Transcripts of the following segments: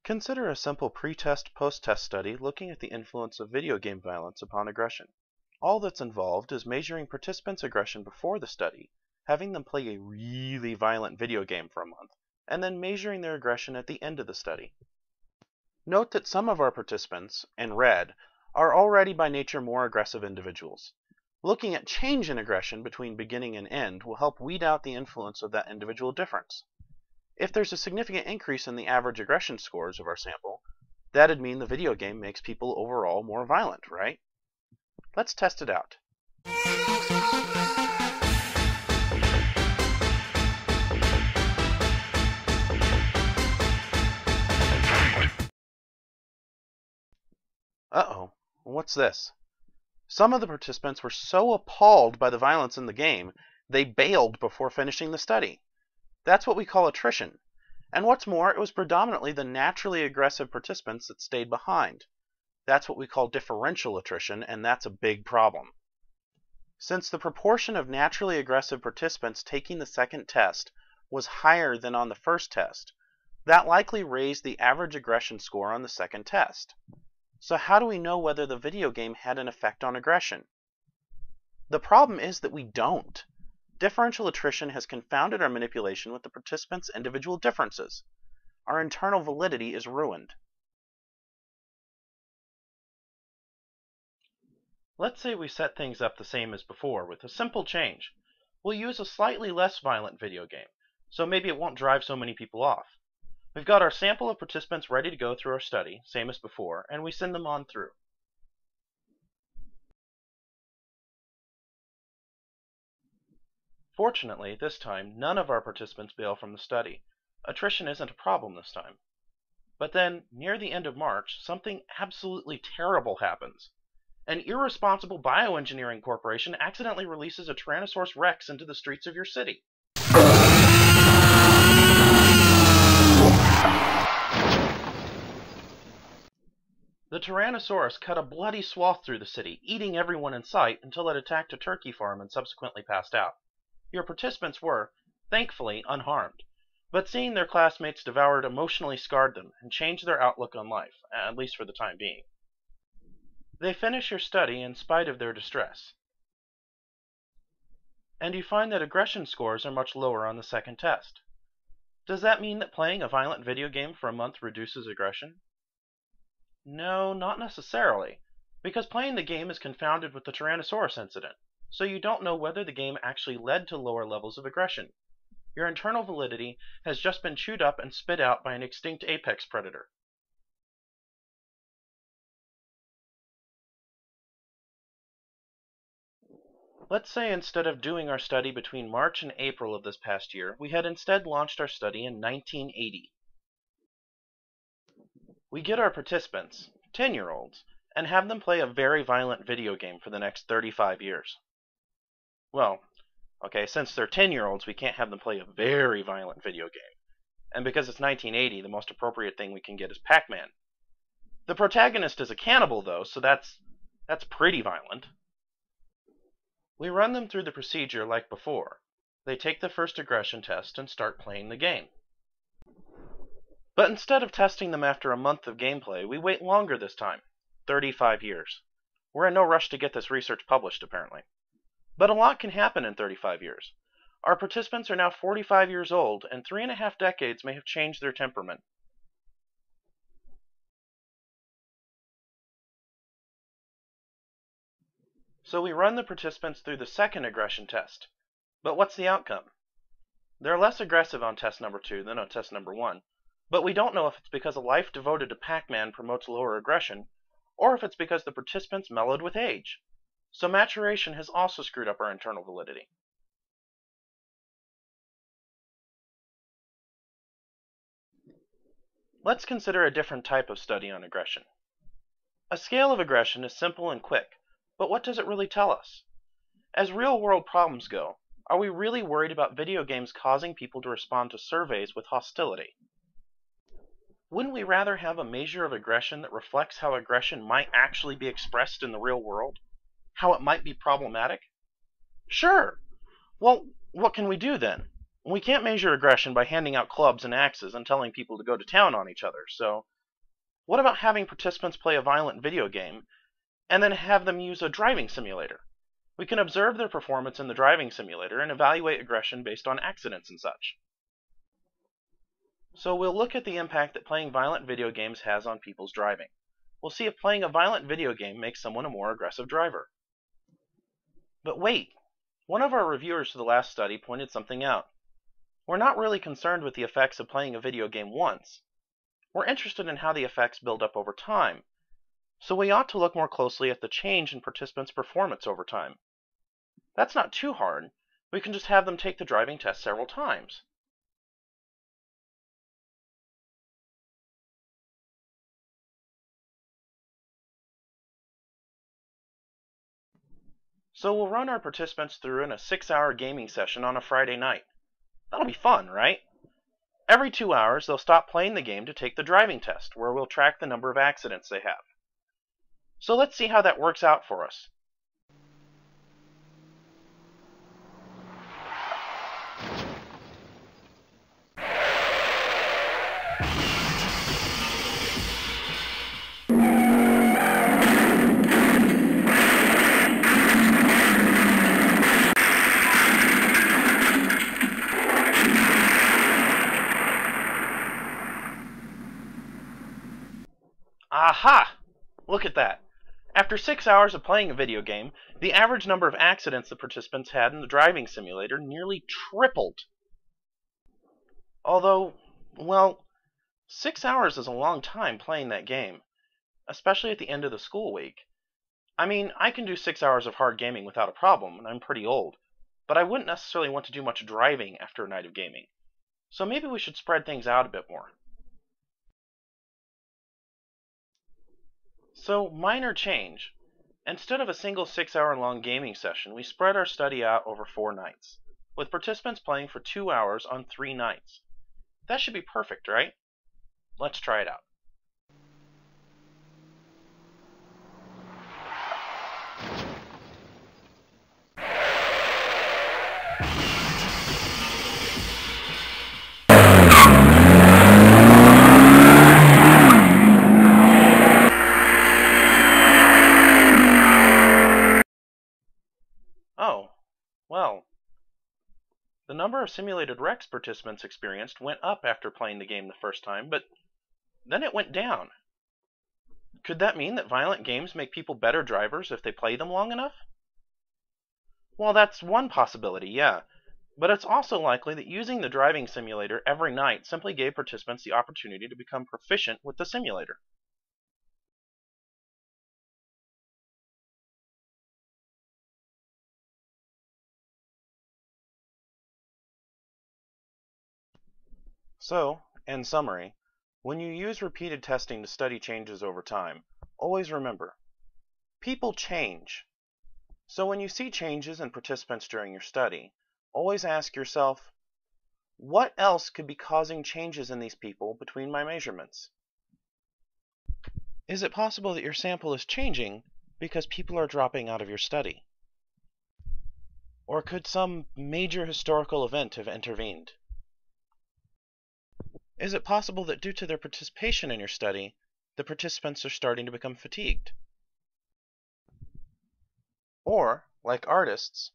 Consider a simple pre-test, post-test study looking at the influence of video game violence upon aggression. All that's involved is measuring participants' aggression before the study, having them play a really violent video game for a month, and then measuring their aggression at the end of the study. Note that some of our participants, in red, are already by nature more aggressive individuals. Looking at change in aggression between beginning and end will help weed out the influence of that individual difference. If there's a significant increase in the average aggression scores of our sample, that'd mean the video game makes people overall more violent, right? Let's test it out. Uh-oh, what's this? Some of the participants were so appalled by the violence in the game, they bailed before finishing the study. That's what we call attrition. And what's more, it was predominantly the naturally aggressive participants that stayed behind. That's what we call differential attrition, and that's a big problem. Since the proportion of naturally aggressive participants taking the second test was higher than on the first test, that likely raised the average aggression score on the second test. So how do we know whether the video game had an effect on aggression? The problem is that we don't. Differential attrition has confounded our manipulation with the participants' individual differences. Our internal validity is ruined. Let's say we set things up the same as before with a simple change. We'll use a slightly less violent video game, so maybe it won't drive so many people off. We've got our sample of participants ready to go through our study, same as before, and we send them on through. Fortunately, this time, none of our participants bail from the study. Attrition isn't a problem this time. But then, near the end of March, something absolutely terrible happens. An irresponsible bioengineering corporation accidentally releases a Tyrannosaurus Rex into the streets of your city. The Tyrannosaurus cut a bloody swath through the city, eating everyone in sight until it attacked a turkey farm and subsequently passed out. Your participants were, thankfully, unharmed, but seeing their classmates devoured emotionally scarred them and changed their outlook on life, at least for the time being. They finish your study in spite of their distress. And you find that aggression scores are much lower on the second test. Does that mean that playing a violent video game for a month reduces aggression? No, not necessarily, because playing the game is confounded with the Tyrannosaurus incident, so you don't know whether the game actually led to lower levels of aggression. Your internal validity has just been chewed up and spit out by an extinct apex predator. Let's say instead of doing our study between March and April of this past year, we had instead launched our study in 1980. We get our participants, 10-year-olds, and have them play a very violent video game for the next 35 years. Well, okay, since they're 10-year-olds, we can't have them play a very violent video game. And because it's 1980, the most appropriate thing we can get is Pac-Man. The protagonist is a cannibal, though, so that's pretty violent. We run them through the procedure like before. They take the first aggression test and start playing the game. But instead of testing them after a month of gameplay, we wait longer this time, 35 years. We're in no rush to get this research published, apparently. But a lot can happen in 35 years. Our participants are now 45 years old, and 3.5 decades may have changed their temperament. So we run the participants through the second aggression test. But what's the outcome? They're less aggressive on test number 2 than on test number 1. But we don't know if it's because a life devoted to Pac-Man promotes lower aggression, or if it's because the participants mellowed with age. So maturation has also screwed up our internal validity. Let's consider a different type of study on aggression. A scale of aggression is simple and quick, but what does it really tell us? As real-world problems go, are we really worried about video games causing people to respond to surveys with hostility? Wouldn't we rather have a measure of aggression that reflects how aggression might actually be expressed in the real world? How it might be problematic? Sure! Well, what can we do then? We can't measure aggression by handing out clubs and axes and telling people to go to town on each other, so What about having participants play a violent video game and then have them use a driving simulator? We can observe their performance in the driving simulator and evaluate aggression based on accidents and such. So we'll look at the impact that playing violent video games has on people's driving. We'll see if playing a violent video game makes someone a more aggressive driver. But wait, one of our reviewers for the last study pointed something out. We're not really concerned with the effects of playing a video game once. We're interested in how the effects build up over time. So we ought to look more closely at the change in participants' performance over time. That's not too hard. We can just have them take the driving test several times. So we'll run our participants through in a 6-hour gaming session on a Friday night. That'll be fun, right? Every 2 hours, they'll stop playing the game to take the driving test, where we'll track the number of accidents they have. So let's see how that works out for us. Aha! Look at that. After 6 hours of playing a video game, the average number of accidents the participants had in the driving simulator nearly tripled. Although, well, 6 hours is a long time playing that game, especially at the end of the school week. I mean, I can do 6 hours of hard gaming without a problem, and I'm pretty old, but I wouldn't necessarily want to do much driving after a night of gaming. So maybe we should spread things out a bit more. So, minor change. Instead of a single 6-hour long gaming session, we spread our study out over 4 nights, with participants playing for 2 hours on 3 nights. That should be perfect, right? Let's try it out. Oh, well, the number of simulated wrecks participants experienced went up after playing the game the first time, but then it went down. Could that mean that violent games make people better drivers if they play them long enough? Well, that's one possibility, yeah. But it's also likely that using the driving simulator every night simply gave participants the opportunity to become proficient with the simulator. So, in summary, when you use repeated testing to study changes over time, always remember, people change. So when you see changes in participants during your study, always ask yourself, what else could be causing changes in these people between my measurements? Is it possible that your sample is changing because people are dropping out of your study? Or could some major historical event have intervened? Is it possible that due to their participation in your study, the participants are starting to become fatigued? Or, like artists,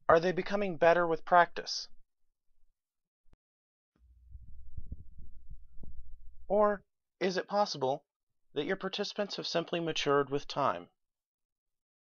are they becoming better with practice? Or is it possible that your participants have simply matured with time?